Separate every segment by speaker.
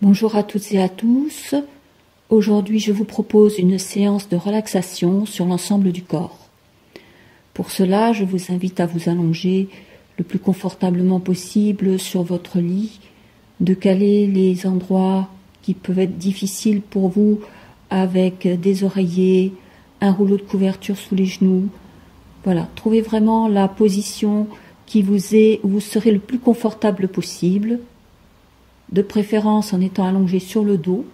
Speaker 1: Bonjour à toutes et à tous. Aujourd'hui, je vous propose une séance de relaxation sur l'ensemble du corps. Pour cela, je vous invite à vous allonger le plus confortablement possible sur votre lit, de caler les endroits qui peuvent être difficiles pour vous avec des oreillers, un rouleau de couverture sous les genoux. Voilà, trouvez vraiment la position qui où vous serez le plus confortable possible, de préférence en étant allongé sur le dos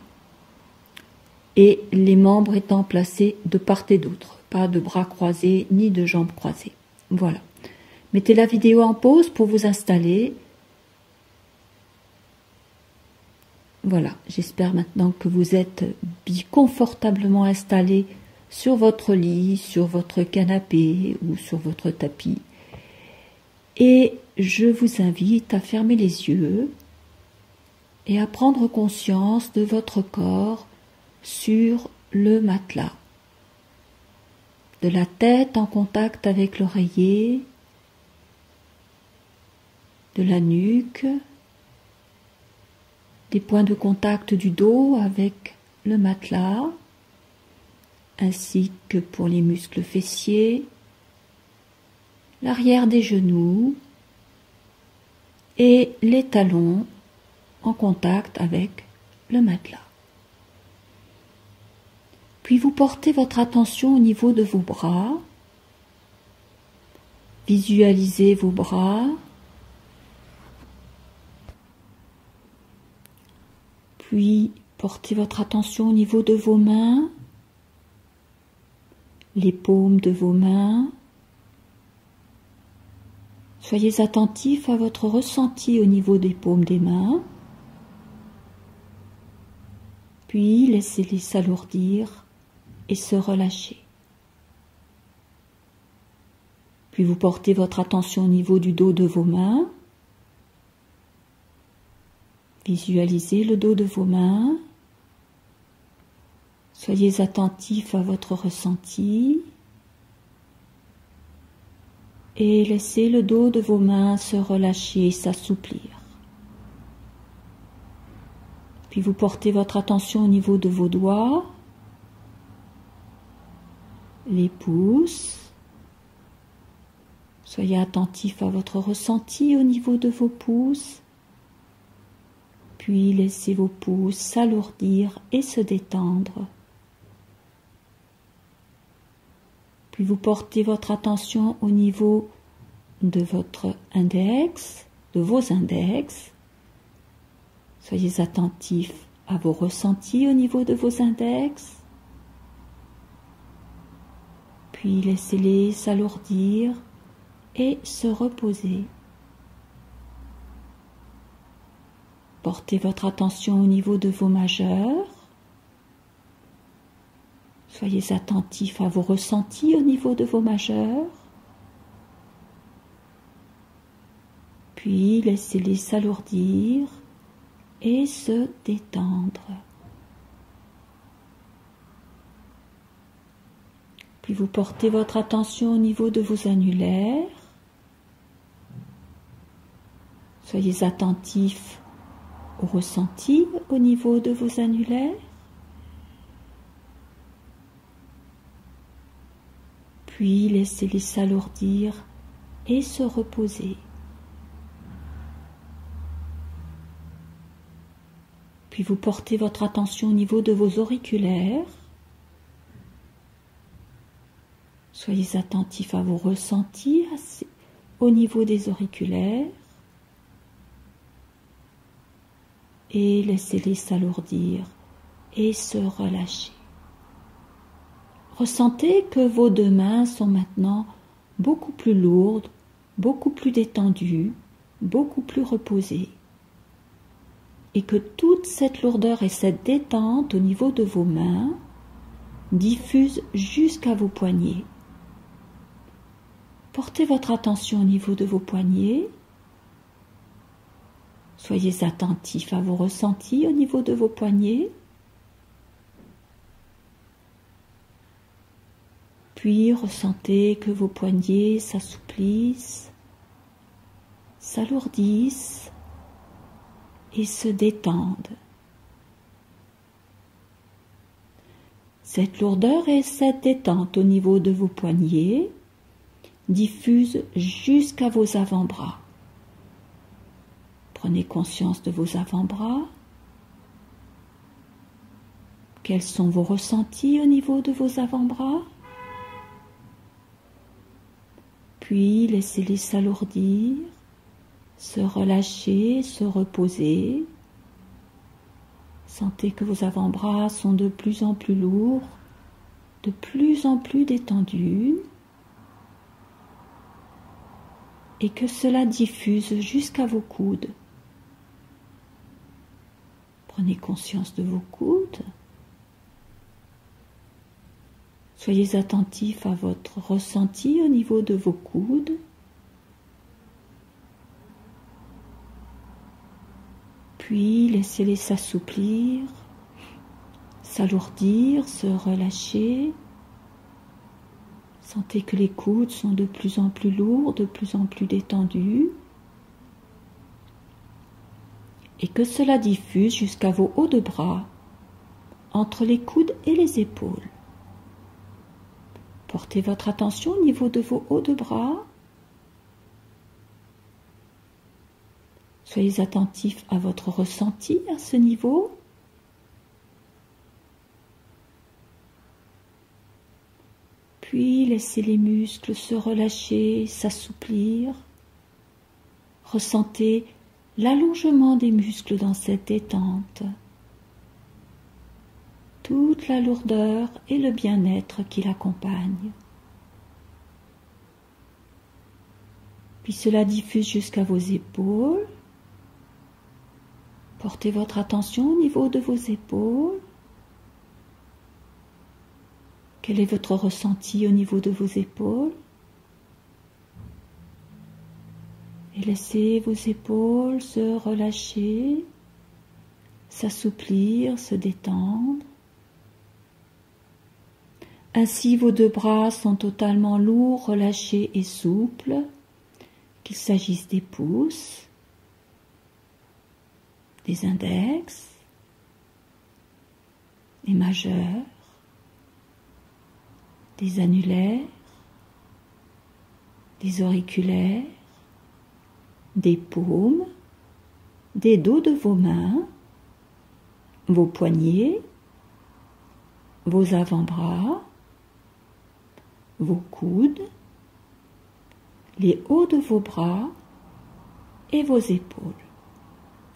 Speaker 1: et les membres étant placés de part et d'autre, pas de bras croisés ni de jambes croisées. Voilà. Mettez la vidéo en pause pour vous installer. Voilà, j'espère maintenant que vous êtes confortablement installé sur votre lit, sur votre canapé ou sur votre tapis. Et je vous invite à fermer les yeux et à prendre conscience de votre corps sur le matelas, de la tête en contact avec l'oreiller, de la nuque, des points de contact du dos avec le matelas, ainsi que pour les muscles fessiers, l'arrière des genoux et les talons en contact avec le matelas. Puis vous portez votre attention au niveau de vos bras. Visualisez vos bras. Puis portez votre attention au niveau de vos mains, les paumes de vos mains. Soyez attentifs à votre ressenti au niveau des paumes des mains. Puis laissez-les s'alourdir et se relâcher. Puis vous portez votre attention au niveau du dos de vos mains. Visualisez le dos de vos mains. Soyez attentifs à votre ressenti. Et laissez le dos de vos mains se relâcher et s'assouplir. Puis vous portez votre attention au niveau de vos doigts, les pouces. Soyez attentifs à votre ressenti au niveau de vos pouces. Puis laissez vos pouces s'alourdir et se détendre. Puis vous portez votre attention au niveau de votre index, de vos index. Soyez attentifs à vos ressentis au niveau de vos index. Puis laissez-les s'alourdir et se reposer. Portez votre attention au niveau de vos majeurs. Soyez attentifs à vos ressentis au niveau de vos majeurs. Puis laissez-les s'alourdir et se détendre. Puis vous portez votre attention au niveau de vos annulaires. Soyez attentifs aux ressentis au niveau de vos annulaires. Puis laissez-les s'alourdir et se reposer. Puis vous portez votre attention au niveau de vos auriculaires. Soyez attentifs à vos ressentis au niveau des auriculaires. Et laissez-les s'alourdir et se relâcher. Ressentez que vos deux mains sont maintenant beaucoup plus lourdes, beaucoup plus détendues, beaucoup plus reposées. Et que toute cette lourdeur et cette détente au niveau de vos mains diffusent jusqu'à vos poignets. Portez votre attention au niveau de vos poignets. Soyez attentifs à vos ressentis au niveau de vos poignets. Puis ressentez que vos poignets s'assouplissent, s'alourdissent et se détendent. Cette lourdeur et cette détente au niveau de vos poignets diffusent jusqu'à vos avant-bras. Prenez conscience de vos avant-bras. Quels sont vos ressentis au niveau de vos avant-bras? Puis laissez-les s'alourdir, se relâcher, se reposer. Sentez que vos avant-bras sont de plus en plus lourds, de plus en plus détendus, et que cela diffuse jusqu'à vos coudes. Prenez conscience de vos coudes. Soyez attentifs à votre ressenti au niveau de vos coudes. Puis laissez-les s'assouplir, s'alourdir, se relâcher. Sentez que les coudes sont de plus en plus lourds, de plus en plus détendus. Et que cela diffuse jusqu'à vos hauts de bras, entre les coudes et les épaules. Portez votre attention au niveau de vos hauts de bras. Soyez attentifs à votre ressenti à ce niveau. Puis laissez les muscles se relâcher, s'assouplir. Ressentez l'allongement des muscles dans cette détente. Toute la lourdeur et le bien-être qui l'accompagnent. Puis cela diffuse jusqu'à vos épaules. Portez votre attention au niveau de vos épaules. Quel est votre ressenti au niveau de vos épaules? Et laissez vos épaules se relâcher, s'assouplir, se détendre. Ainsi, vos deux bras sont totalement lourds, relâchés et souples, qu'il s'agisse des pouces, des index, des majeurs, des annulaires, des auriculaires, des paumes, des dos de vos mains, vos poignets, vos avant-bras, vos coudes, les hauts de vos bras et vos épaules.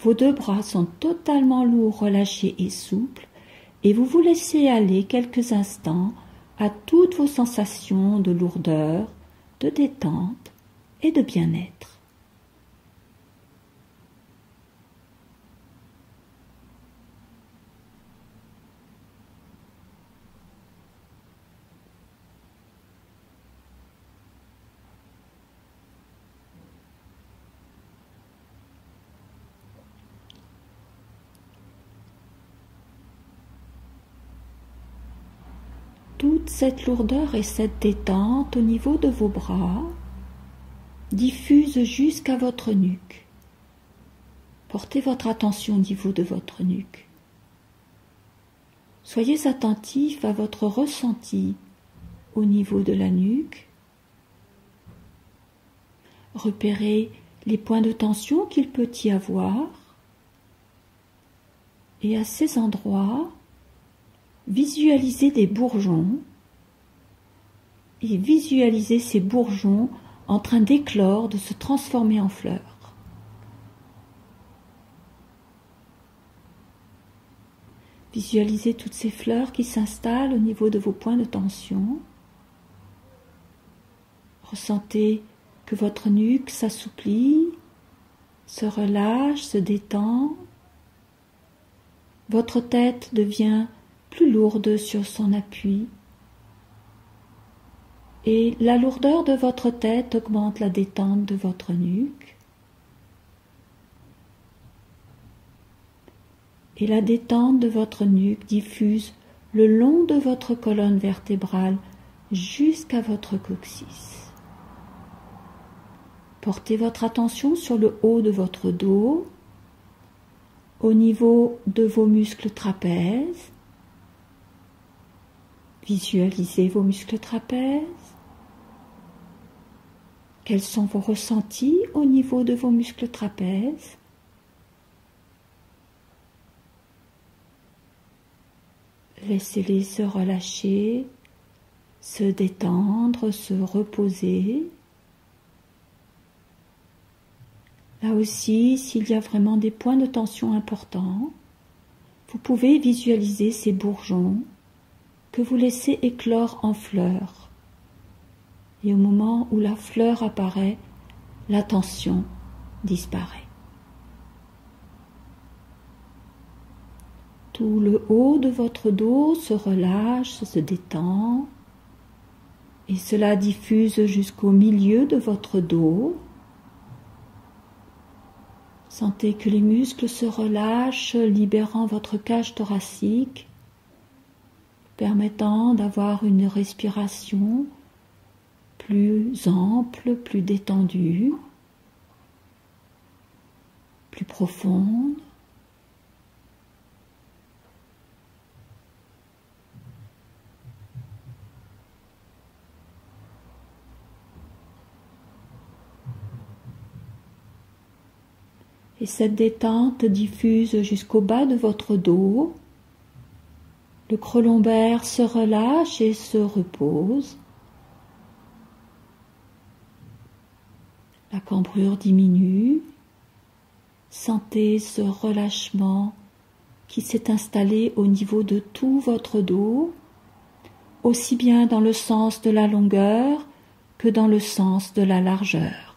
Speaker 1: Vos deux bras sont totalement lourds, relâchés et souples, et vous vous laissez aller quelques instants à toutes vos sensations de lourdeur, de détente et de bien-être. Toute cette lourdeur et cette détente au niveau de vos bras diffuse jusqu'à votre nuque. Portez votre attention au niveau de votre nuque. Soyez attentifs à votre ressenti au niveau de la nuque. Repérez les points de tension qu'il peut y avoir. Et à ces endroits, visualisez des bourgeons et visualisez ces bourgeons en train d'éclore, de se transformer en fleurs. Visualisez toutes ces fleurs qui s'installent au niveau de vos points de tension. Ressentez que votre nuque s'assouplit, se relâche, se détend. Votre tête devient plus lourde sur son appui. Et la lourdeur de votre tête augmente la détente de votre nuque. Et la détente de votre nuque diffuse le long de votre colonne vertébrale jusqu'à votre coccyx. Portez votre attention sur le haut de votre dos, au niveau de vos muscles trapèzes. Visualisez vos muscles trapèzes. Quels sont vos ressentis au niveau de vos muscles trapèzes? Laissez-les se relâcher, se détendre, se reposer. Là aussi, s'il y a vraiment des points de tension importants, vous pouvez visualiser ces bourgeons que vous laissez éclore en fleurs. Et au moment où la fleur apparaît, la tension disparaît. Tout le haut de votre dos se relâche, se détend, et cela diffuse jusqu'au milieu de votre dos. Sentez que les muscles se relâchent, libérant votre cage thoracique, permettant d'avoir une respiration plus ample, plus détendue, plus profonde. Et cette détente diffuse jusqu'au bas de votre dos. Le creux lombaire se relâche et se repose. La cambrure diminue. Sentez ce relâchement qui s'est installé au niveau de tout votre dos, aussi bien dans le sens de la longueur que dans le sens de la largeur.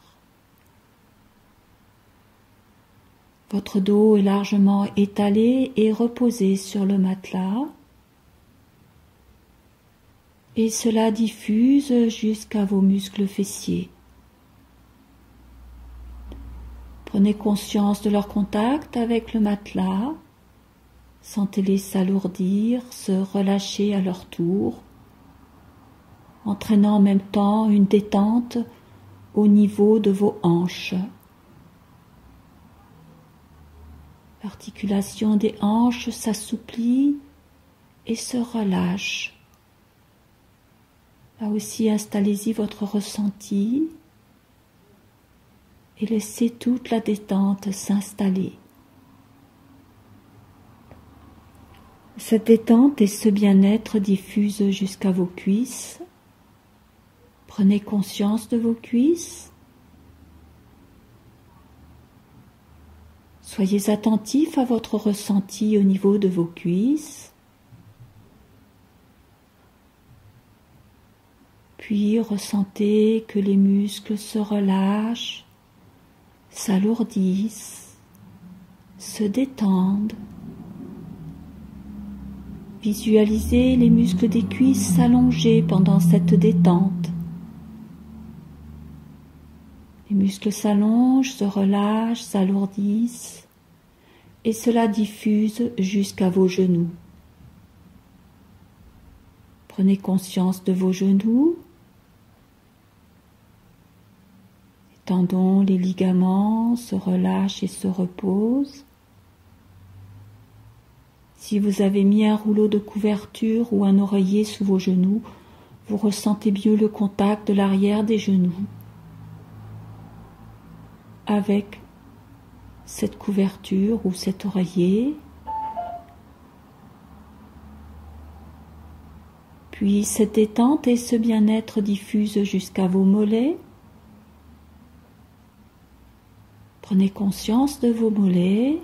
Speaker 1: Votre dos est largement étalé et reposé sur le matelas, et cela diffuse jusqu'à vos muscles fessiers. Prenez conscience de leur contact avec le matelas, sentez-les s'alourdir, se relâcher à leur tour, entraînant en même temps une détente au niveau de vos hanches. L'articulation des hanches s'assouplit et se relâche. Là aussi, installez-y votre ressenti et laissez toute la détente s'installer. Cette détente et ce bien-être diffusent jusqu'à vos cuisses. Prenez conscience de vos cuisses. Soyez attentif à votre ressenti au niveau de vos cuisses. Puis ressentez que les muscles se relâchent, s'alourdissent, se détendent. Visualisez les muscles des cuisses s'allonger pendant cette détente. Les muscles s'allongent, se relâchent, s'alourdissent, et cela diffuse jusqu'à vos genoux. Prenez conscience de vos genoux. Les tendons, les ligaments se relâchent et se reposent. Si vous avez mis un rouleau de couverture ou un oreiller sous vos genoux, vous ressentez mieux le contact de l'arrière des genoux avec cette couverture ou cet oreiller. Puis cette détente et ce bien-être diffusent jusqu'à vos mollets. Prenez conscience de vos mollets.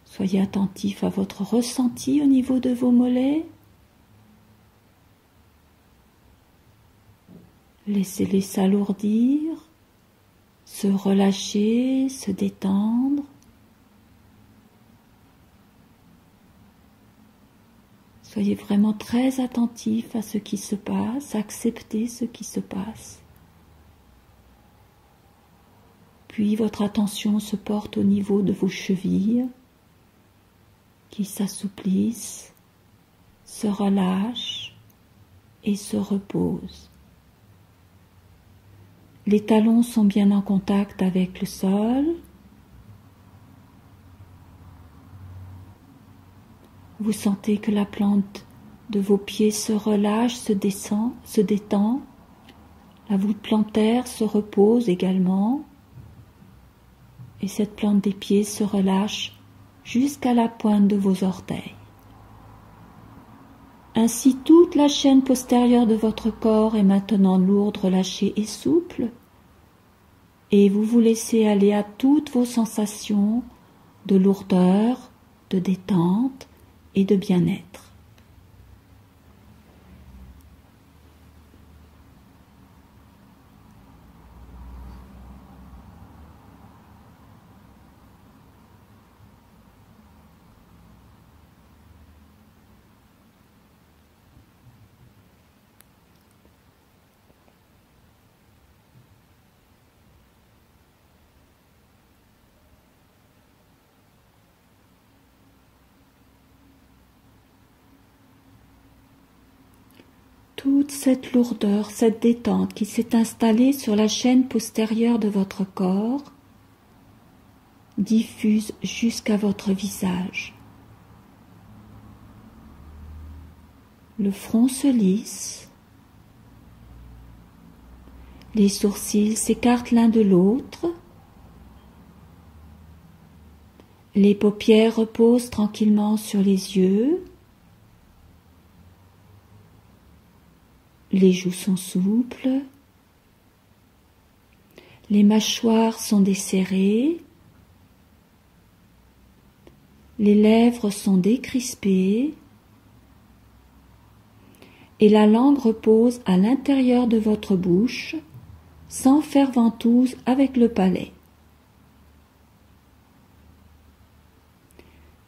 Speaker 1: Soyez attentif à votre ressenti au niveau de vos mollets. Laissez-les s'alourdir, se relâcher, se détendre. Soyez vraiment très attentif à ce qui se passe, acceptez ce qui se passe. Puis votre attention se porte au niveau de vos chevilles qui s'assouplissent, se relâchent et se reposent. Les talons sont bien en contact avec le sol. Vous sentez que la plante de vos pieds se relâche, se descend, se détend. La voûte plantaire se repose également. Et cette plante des pieds se relâche jusqu'à la pointe de vos orteils. Ainsi, toute la chaîne postérieure de votre corps est maintenant lourde, relâchée et souple. Et vous vous laissez aller à toutes vos sensations de lourdeur, de détente et de bien-être. Toute cette lourdeur, cette détente qui s'est installée sur la chaîne postérieure de votre corps diffuse jusqu'à votre visage. Le front se lisse, les sourcils s'écartent l'un de l'autre, les paupières reposent tranquillement sur les yeux, les joues sont souples, les mâchoires sont desserrées, les lèvres sont décrispées et la langue repose à l'intérieur de votre bouche sans faire ventouse avec le palais.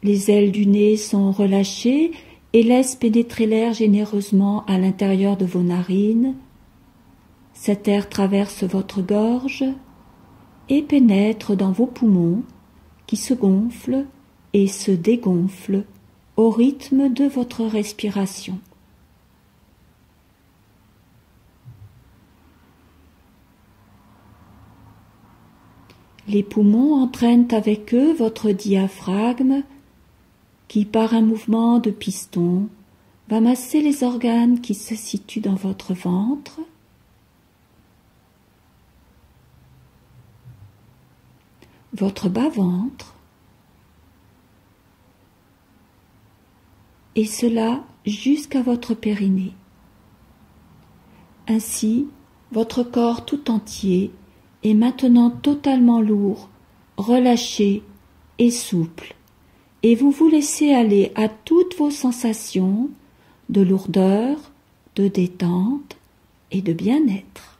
Speaker 1: Les ailes du nez sont relâchées et laissent pénétrer l'air généreusement à l'intérieur de vos narines. Cet air traverse votre gorge et pénètre dans vos poumons qui se gonflent et se dégonflent au rythme de votre respiration. Les poumons entraînent avec eux votre diaphragme qui, par un mouvement de piston, va masser les organes qui se situent dans votre ventre, votre bas-ventre, et cela jusqu'à votre périnée. Ainsi, votre corps tout entier est maintenant totalement lourd, relâché et souple, et vous vous laissez aller à toutes vos sensations de lourdeur, de détente et de bien-être.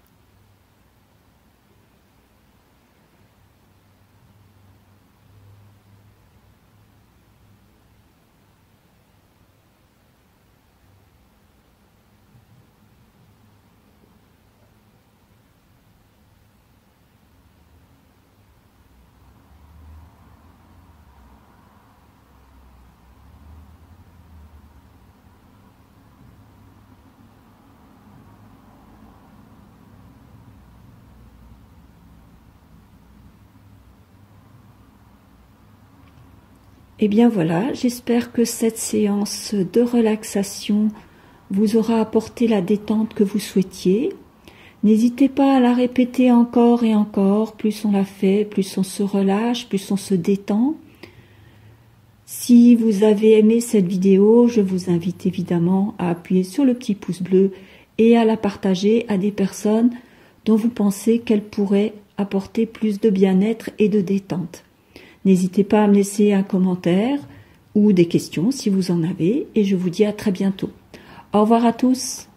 Speaker 1: Et bien voilà, j'espère que cette séance de relaxation vous aura apporté la détente que vous souhaitiez. N'hésitez pas à la répéter encore et encore, plus on la fait, plus on se relâche, plus on se détend. Si vous avez aimé cette vidéo, je vous invite évidemment à appuyer sur le petit pouce bleu et à la partager à des personnes dont vous pensez qu'elle pourrait apporter plus de bien-être et de détente. N'hésitez pas à me laisser un commentaire ou des questions si vous en avez et je vous dis à très bientôt. Au revoir à tous.